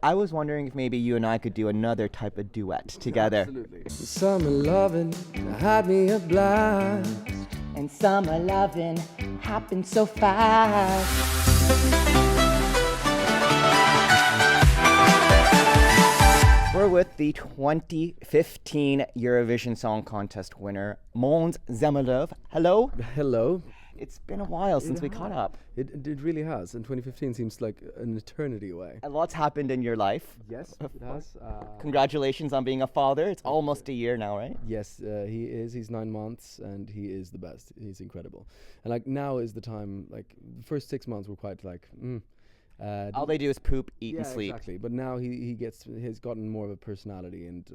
I was wondering if maybe you and I could do another type of duet together. Absolutely. Summer loving had me a blast. And summer loving happened so fast. We're with the 2015 Eurovision Song Contest winner, Måns Zelmerlöw. Hello. Hello. It's been a while since we caught up. It really has. And 2015 seems like an eternity away. A lot's happened in your life. Yes, it has. Congratulations on being a father. It's almost a year now, right? Yes, he is. He's 9 months and he is the best. He's incredible. And like now is the time, like the first 6 months were quite like, all they do is poop, eat, and sleep. Exactly. But now he's gotten more of a personality, and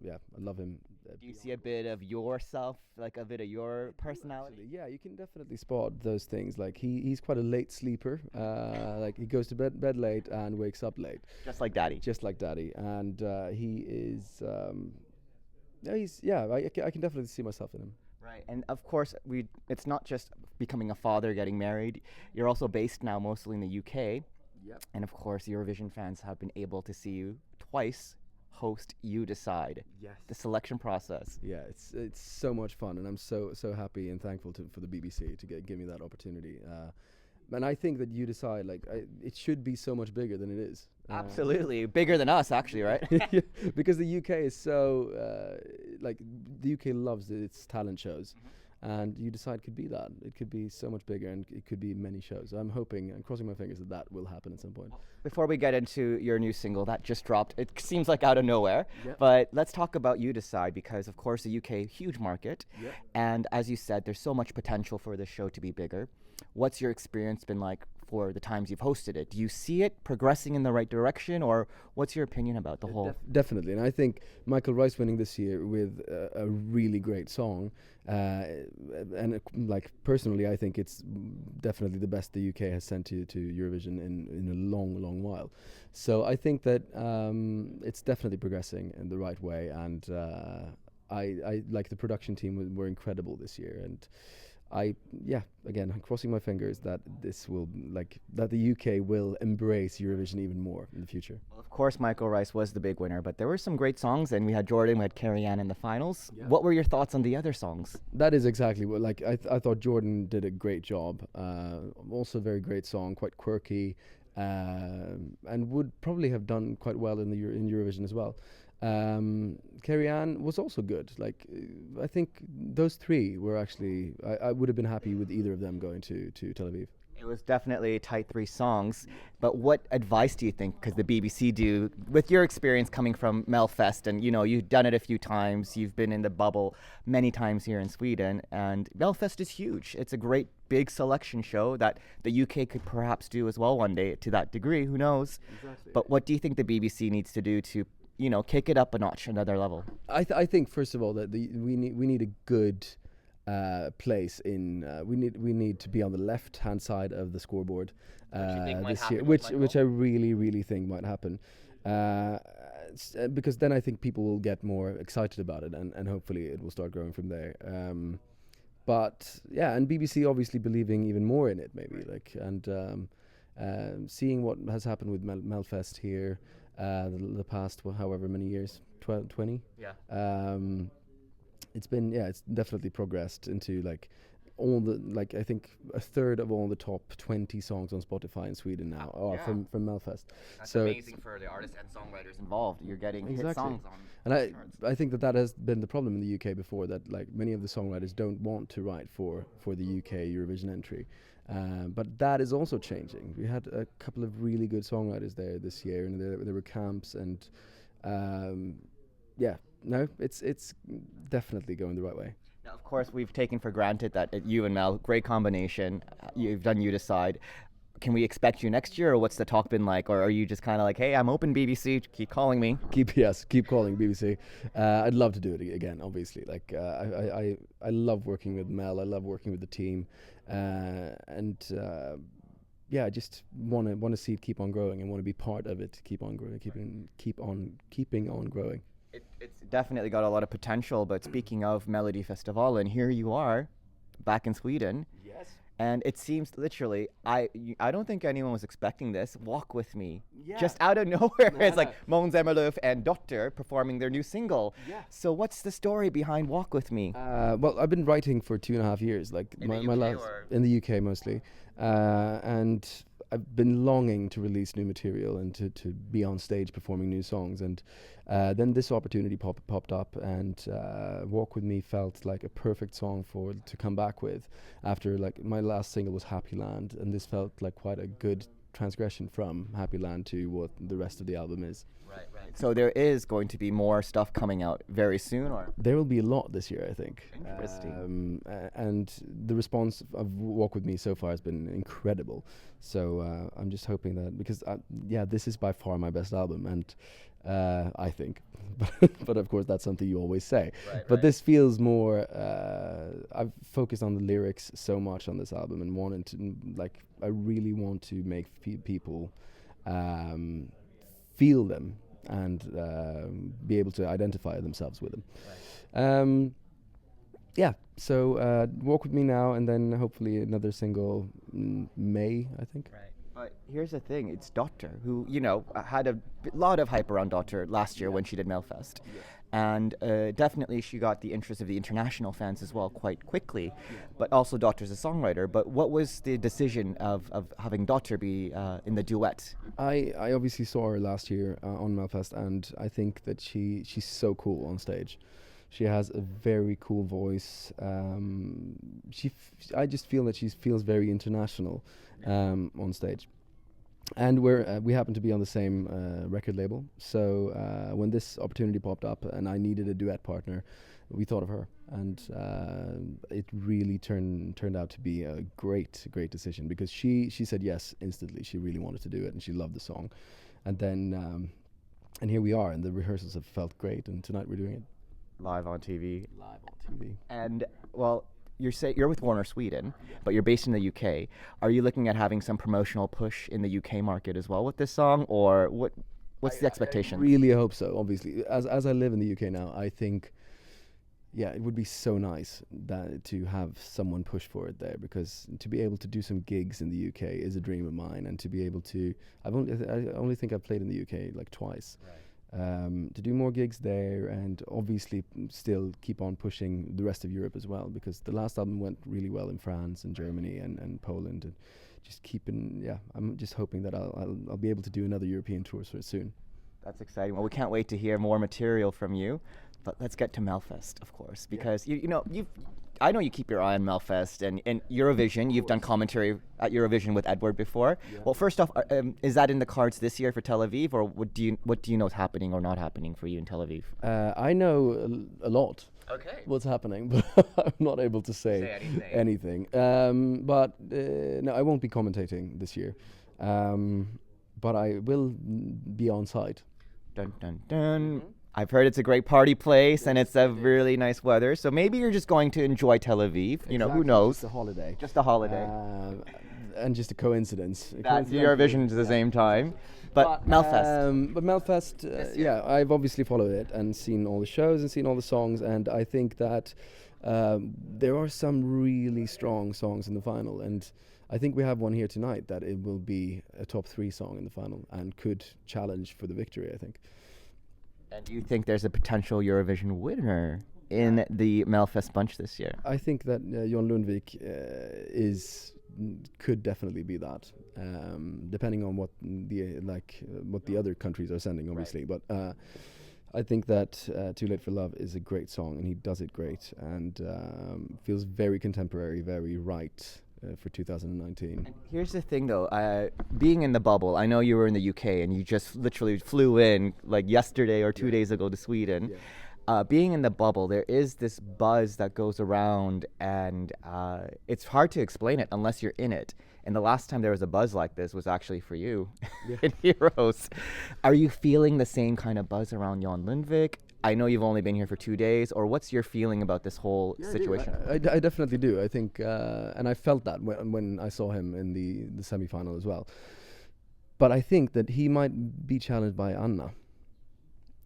I love him. Do you see a bit of yourself, like a bit of your personality? Actually, yeah, you can definitely spot those things. Like he's quite a late sleeper. Like he goes to bed late and wakes up late. Just like Daddy. Just like Daddy, and he is. I can definitely see myself in him. Right, and of course, it's not just becoming a father, getting married. You're also based now mostly in the UK. Yep. And of course, Eurovision fans have been able to see you twice host YouDecide. Yes. The selection process. Yeah, it's so much fun, and I'm so happy and thankful for the BBC to give me that opportunity. And I think that YouDecide, it should be so much bigger than it is. Absolutely, bigger than us, actually, right? Yeah, because the UK is so the UK loves its talent shows. Mm-hmm. And YouDecide could be that. It could be so much bigger, and it could be many shows. I'm hoping and crossing my fingers that will happen at some point. Before we get into your new single that just dropped, it seems like out of nowhere. Yep. But let's talk about YouDecide, because of course the UK, huge market. Yep. And as you said, there's so much potential for the show to be bigger. What's your experience been like for the times you've hosted it? Do you see it progressing in the right direction, or what's your opinion about the whole? Definitely, and I think Michael Rice winning this year with a really great song, and personally, I think it's definitely the best the UK has sent to Eurovision in a long while. So I think that it's definitely progressing in the right way, and I like the production team were incredible this year, and again, I'm crossing my fingers that that the UK will embrace Eurovision even more in the future. Well, of course, Michael Rice was the big winner, but there were some great songs, and we had Jordan, we had Carrie-Anne in the finals. Yeah. What were your thoughts on the other songs? That is exactly what, I thought Jordan did a great job. Also a very great song, quite quirky, and would probably have done quite well in Eurovision as well. Carrie-Anne was also good. I think those three were actually, I would have been happy with either of them going to Tel Aviv. It was definitely tight 3 songs, but what advice do you think, because the BBC do, with your experience coming from MelFest, and you've done it a few times, you've been in the bubble many times here in Sweden, and MelFest is huge. It's a great big selection show that the UK could perhaps do as well one day to that degree, who knows? Exactly. But what do you think the BBC needs to do to kick it up a notch, another level? I think first of all that we need a good place in. We need to be on the left-hand side of the scoreboard this year, which I really think might happen. Because then I think people will get more excited about it, and hopefully it will start growing from there. But yeah, and BBC obviously believing even more in it, maybe seeing what has happened with MelFest here. The past however many years, 20. Yeah. It's definitely progressed into all the I think a third of all the top 20 songs on Spotify in Sweden now are from MelFest. That's amazing for the artists and songwriters involved. You're getting hit songs on. And I think that has been the problem in the UK before, that many of the songwriters don't want to write for the UK Eurovision entry. But that is also changing. We had a couple of really good songwriters there this year, and there were camps, and it's definitely going the right way. Now, of course, we've taken for granted that you and Mel, great combination. You've done YouDecide. Can we expect you next year, or what's the talk been like? Or are you just kind of like, hey, I'm open, BBC, keep calling me? Keep calling BBC. I'd love to do it again, obviously. I love working with Mel. I love working with the team. I just want to see it keep on growing and want to be part of it, keep on growing, keeping on growing. It's definitely got a lot of potential, but speaking of Melodifestivalen, here you are, back in Sweden. Yes. And it seems literally, I don't think anyone was expecting this. Walk With Me. Just out of nowhere. It's like Måns Zelmerlöw and Dotter performing their new single. So what's the story behind Walk With Me? Well, I've been writing for 2.5 years, like In my the UK last or? in the UK mostly, and I've been longing to release new material and to be on stage performing new songs, and then this opportunity popped up, and Walk With Me felt like a perfect song to come back with after, like, my last single was Happy Land, and this felt like quite a good transgression from Happy Land to what the rest of the album is. Right. So there is going to be more stuff coming out very soon, or? There will be a lot this year, I think. Interesting. And the response of Walk With Me so far has been incredible. So I'm just hoping that, because this is by far my best album, and I think, but of course that's something you always say. But this feels more. I've focused on the lyrics so much on this album, and wanted to, I really want to make people feel them and be able to identify themselves with them. So Walk With Me now, and then hopefully another single May, I think. But here's the thing, it's Dotter, who, had a lot of hype around Dotter last year when she did MelFest. And definitely she got the interest of the international fans as well quite quickly. But also Dotter's a songwriter. But what was the decision of having Dotter be in the duet? I obviously saw her last year on MelFest, and I think that she's so cool on stage. She has a very cool voice. I just feel that she feels very international on stage. And we happen to be on the same record label. So when this opportunity popped up and I needed a duet partner, we thought of her. And it really turned out to be a great decision, because she said yes instantly. She really wanted to do it, and she loved the song. And then and here we are, and the rehearsals have felt great, and tonight we're doing it. Live on TV. TV. And, well, you're with Warner Sweden, but you're based in the UK. Are you looking at having some promotional push in the UK market as well with this song, or what's the expectation? I really hope so, obviously. As I live in the UK now, I think, it would be so nice to have someone push for it there, because to be able to do some gigs in the UK is a dream of mine, and to be able to, I only think I've played in the UK like twice. To do more gigs there, and obviously still keep on pushing the rest of Europe as well, because the last album went really well in France and Germany and Poland, and just I'm just hoping that I'll be able to do another European tour soon. That's exciting. Well, we can't wait to hear more material from you. But let's get to MelFest, of course, because I know you keep your eye on MelFest and Eurovision. You've done commentary at Eurovision with Edward before. Well, first off, is that in the cards this year for Tel Aviv, or what do you know is happening or not happening for you in Tel Aviv? I know a lot. Okay. What's happening, but I'm not able to say anything. But no, I won't be commentating this year. But I will be on site. Dun dun dun. I've heard it's a great party place, and it's a really nice weather. So maybe you're just going to enjoy Tel Aviv. Who knows? Just a holiday. Just a holiday. And just a coincidence. That Eurovision at the same time. But MelFest. But MelFest, I've obviously followed it and seen all the shows and seen all the songs, and I think that there are some really strong songs in the final, and I think we have one here tonight that it will be a top 3 song in the final and could challenge for the victory, I think. And do you think there's a potential Eurovision winner in the MelFest bunch this year? I think that Jon Lundvik could definitely be that, depending on what the other countries are sending, obviously. Right. But I think that Too Late for Love is a great song, and he does it great, and feels very contemporary, very right for 2019. And here's the thing, though. Being in the bubble, I know you were in the UK, and you just literally flew in like yesterday or 2 days ago to Sweden. Being in the bubble, there is this buzz that goes around, and it's hard to explain it unless you're in it. And the last time there was a buzz like this was actually for you in Heroes. Are you feeling the same kind of buzz around Jon Lundvik? I know you've only been here for 2 days, or what's your feeling about this whole situation? I definitely do. I think, and I felt that when I saw him in the semi-final as well. But I think that he might be challenged by Anna.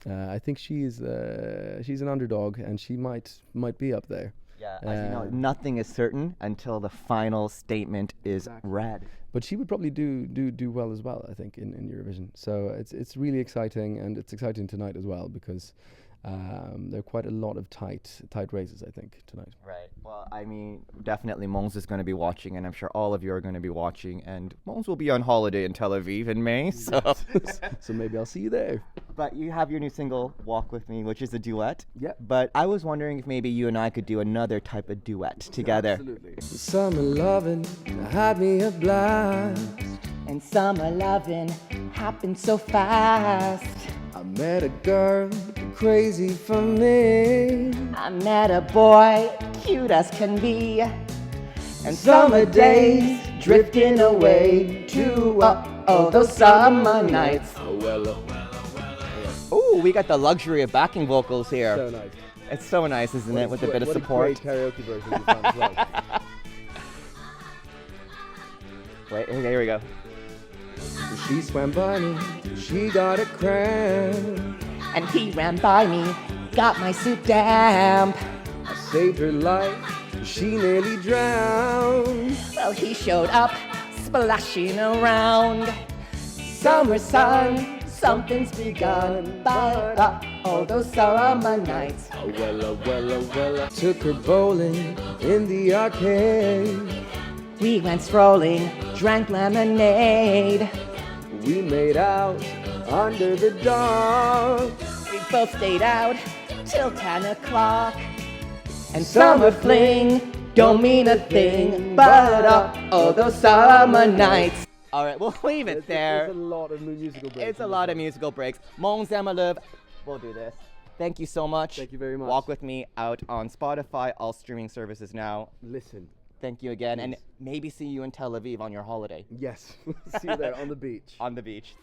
I think she's an underdog, and she might be up there. Yeah, as you know, nothing is certain until the final statement is read. But she would probably do well as well, I think, in Eurovision. So it's really exciting, and it's exciting tonight as well because there are quite a lot of tight races, I think, tonight. Right. Well, I mean, definitely Måns is going to be watching, and I'm sure all of you are going to be watching. And Måns will be on holiday in Tel Aviv in May, so So maybe I'll see you there. But you have your new single, Walk With Me, which is a duet. Yep. But I was wondering if maybe you and I could do another type of duet together. Absolutely. Summer loving had me a blast. And summer loving happened so fast. I met a girl crazy for me. I met a boy, cute as can be. And Summer days drifting away to those summer nights. Oh, we got the luxury of backing vocals here. So nice. It's so nice, isn't it, with a bit of What support. a great karaoke version you found as well. Wait, here we go. She swam by me, she got a cramp. And he ran by me, got my suit damp. I saved her life, she nearly drowned. Well, he showed up, splashing around. Summer sun, something's begun. But all those summer nights. Took her bowling in the arcade. We went strolling, drank lemonade. We made out under the dawn. We both stayed out till 10 o'clock. And summer fling don't mean a thing, but all those summer nights. All right, we'll leave it there. There's a lot of musical breaks. It's a lot of musical breaks. Måns Zelmerlöw, we'll do this. Thank you so much. Thank you very much. Walk With Me out on Spotify, all streaming services now. Listen. Thank you again, and maybe see you in Tel Aviv on your holiday. Yes. See you there on the beach. On the beach.